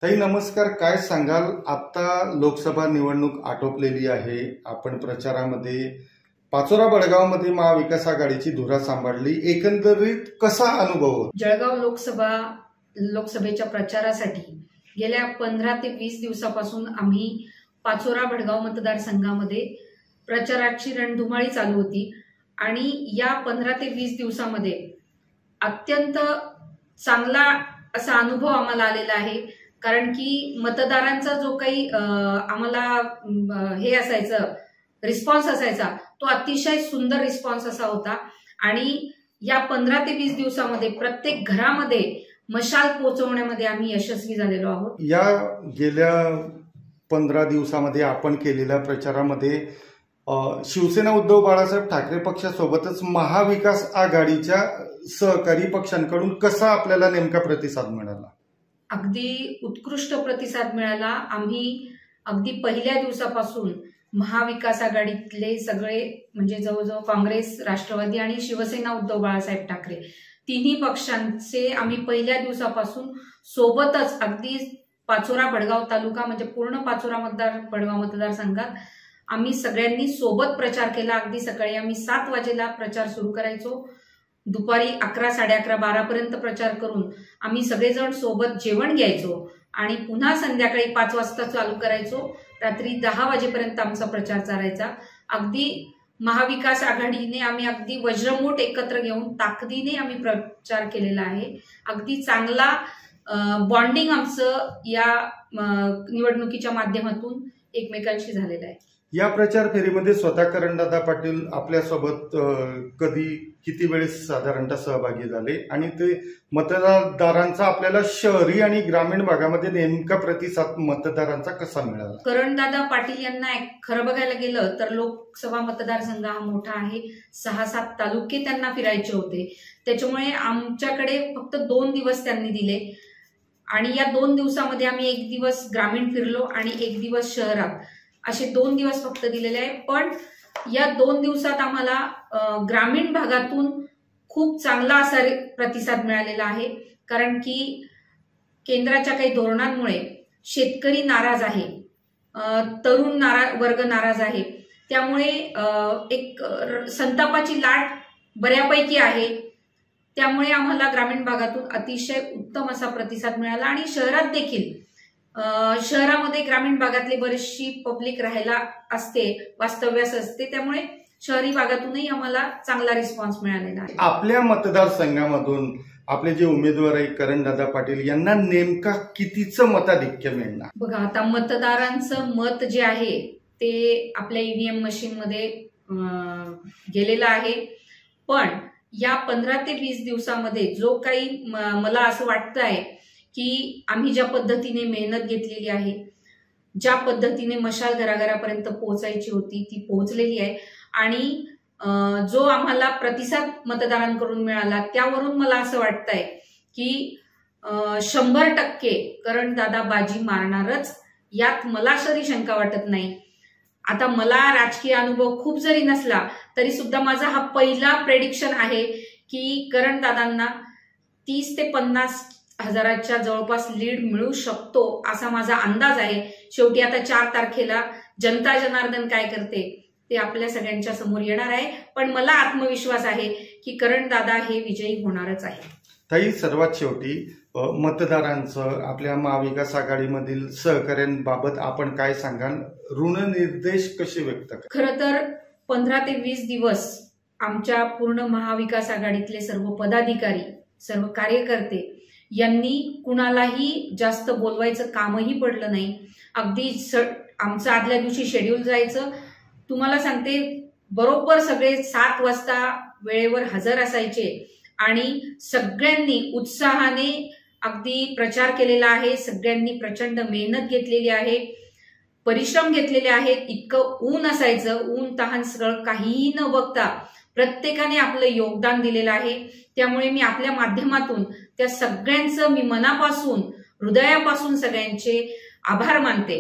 ताई नमस्कार. काय सांगाल? आता लोकसभा निवडणूक आटोपलेली आहे. आपण प्रचारामध्ये पाचोरा बडगावमध्ये महाविकास आघाडीची धुरा सांभाळली. एकंदरीत कसा अनुभव होता? जळगाव लोकसभेच्या प्रचारासाठी गेल्या 15 ते 20 दिवसापासून आम्ही पाचोरा भडगाव मतदारसंघामध्ये प्रचाराची रणधुमाळी चालू होती आणि या 15 ते 20 दिवसामध्ये अत्यंत चांगला असा अनुभव आम्हाला आलेला आहे. कारण की मतदारांचा जो काही आम्हाला हे असायचं रिस्पॉन्स असायचा तो अतिशय सुंदर रिस्पॉन्स असा होता आणि या 15 ते 20 दिवसामध्ये प्रत्येक घरामध्ये मशाल पोहोचवण्यामध्ये आम्ही यशस्वी झालेलो आहोत. या गेल्या 15 दिवसामध्ये आपण केलेल्या प्रचारामध्ये शिवसेना उद्धव बाळासाहेब ठाकरे पक्षासोबतच महाविकास आघाडीच्या सहकारी पक्षांकडून कसा आपल्याला नेमका प्रतिसाद मिळाला? अगदी उत्कृष्ट प्रतिसाद मिळाला. आम्ही अगदी पहिल्या दिवसापासून महाविकास आघाडीतले सगळे म्हणजे जवळजवळ काँग्रेस, राष्ट्रवादी आणि शिवसेना उद्धव बाळासाहेब ठाकरे तिन्ही पक्षांचे आम्ही पहिल्या दिवसापासून सोबतच अगदी पाचोरा भडगाव तालुका म्हणजे पूर्ण पाचोरा भडगाव मतदारसंघात आम्ही सगळ्यांनी सोबत प्रचार केला. अगदी सकाळी आम्ही 7 वाजेला प्रचार सुरू करायचो. दुपारी 11, 11:30, 12 पर्यंत प्रचार करून आम्ही सगळेजण सोबत जेवण घ्यायचो आणि पुन्हा संध्याकाळी 5 वाजता चालू करायचो. रात्री 10 वाजेपर्यंत आमचा प्रचार चालायचा. अगदी महाविकास आघाडीने आम्ही अगदी वज्रमूठ एकत्र घेऊन ताकदीने आम्ही प्रचार केलेला आहे. अगदी चांगला बॉन्डिंग आमचं या निवडणुकीच्या माध्यमातून एकमेकांशी झालेलं आहे. या प्रचार फेरीमध्ये स्वतः करणदादा पाटील आपल्यासोबत किती वेळेस साधारणतः सहभागी झाले आणि ते मतदारांचा आपल्याला शहरी आणि ग्रामीण भागामध्ये नेमका प्रतिसाद मतदारांचा कसा मिळाला? करणदादा पाटील यांना खरं बघायला गेलं तर लोकसभा मतदारसंघ हा मोठा आहे. 6-7 तालुके त्यांना फिरायचे होते. त्याच्यामुळे आमच्याकडे फक्त 2 दिवस त्यांनी दिले आणि या 2 दिवसामध्ये आम्ही 1 दिवस ग्रामीण फिरलो आणि 1 दिवस शहरात असे 2 दिवस फक्त दिलेले आहे. पण या 2 दिवसात आम्हाला ग्रामीण भागातून खूप चांगला असा प्रतिसाद मिळालेला आहे. कारण की केंद्राच्या काही धोरणांमुळे शेतकरी नाराज आहे, तरुण वर्ग नाराज आहे. त्यामुळे एक संतापाची लाट बऱ्यापैकी आहे. त्यामुळे आम्हाला ग्रामीण भागातून अतिशय उत्तम असा प्रतिसाद मिळाला आणि शहरात देखील शहरामध्ये ग्रामीण भागातली बरीचशी पब्लिक राहायला असते, वास्तव्यास असते. त्यामुळे शहरी भागातूनही आम्हाला चांगला रिस्पॉन्स मिळालेला आहे. आपल्या मतदारसंघामधून आपले जे उमेदवार आहे करणदादा पाटील यांना नेमका कितीचं मताधिक्य मिळणार? बघा, आता मतदारांचं मत जे आहे ते आपल्या ईव्हीएम मशीन मध्ये गेलेलं आहे. पण या 15 ते 20 दिवसामध्ये जो काही मला असं वाटतं आहे की आम्ही ज्या पद्धतीने मेहनत घेतलेली आहे, ज्या पद्धतीने मशाल घराघरापर्यंत पोहोचायची होती ती पोहोचलेली आहे आणि जो आम्हाला प्रतिसाद मतदारांकडून मिळाला त्यावरून मला असं वाटतंय की 100% करणदादा बाजी मारणारच, यात मला तरी शंका वाटत नाही. आता मला राजकीय अनुभव खूप जरी नसला तरी सुद्धा माझा हा पहिला प्रेडिक्शन आहे की करणदादांना 30 ते 50 हजाराच्या जवळपास लीड मिळू शकतो असा माझा अंदाज आहे. शेवटी आता 4 तारखेला जनता जनार्दन काय करते ते आपल्या सगळ्यांच्या समोर येणार आहे. पण मला आत्मविश्वास आहे की करणदादा हे विजयी होणारच आहे. ताई, सर्वात शेवटी मतदारांचं आपल्या महाविकास आघाडीमधील सहकार्यांबाबत आपण काय सांगाल? ऋणनिर्देश कसे व्यक्त करा? खरं तर 15 ते 20 दिवस आमच्या पूर्ण महाविकास आघाडीतले सर्व पदाधिकारी, सर्व कार्यकर्ते यांनी कुणालाही जास्त बोलवायचं कामही पडलं नाही. अगदी आमचं आदल्या दिवशी शेड्यूल जायचं. तुम्हाला सांगते, बरोबर सगळे 7 वाजता वेळेवर हजर असायचे आणि सगळ्यांनी उत्साहाने अगदी प्रचार केलेला आहे. सगळ्यांनी प्रचंड मेहनत घेतलेली आहे, परिश्रम घेतलेले आहेत. इतकं ऊन असायचं, ऊन तहान सगळं काहीही न बघता प्रत्येकाने आपलं योगदान दिलेलं आहे. त्यामुळे मी आपल्या माध्यमातून त्या सगळ्यांचं मी मनापासून, हृदयापासून सगळ्यांचे आभार मानते.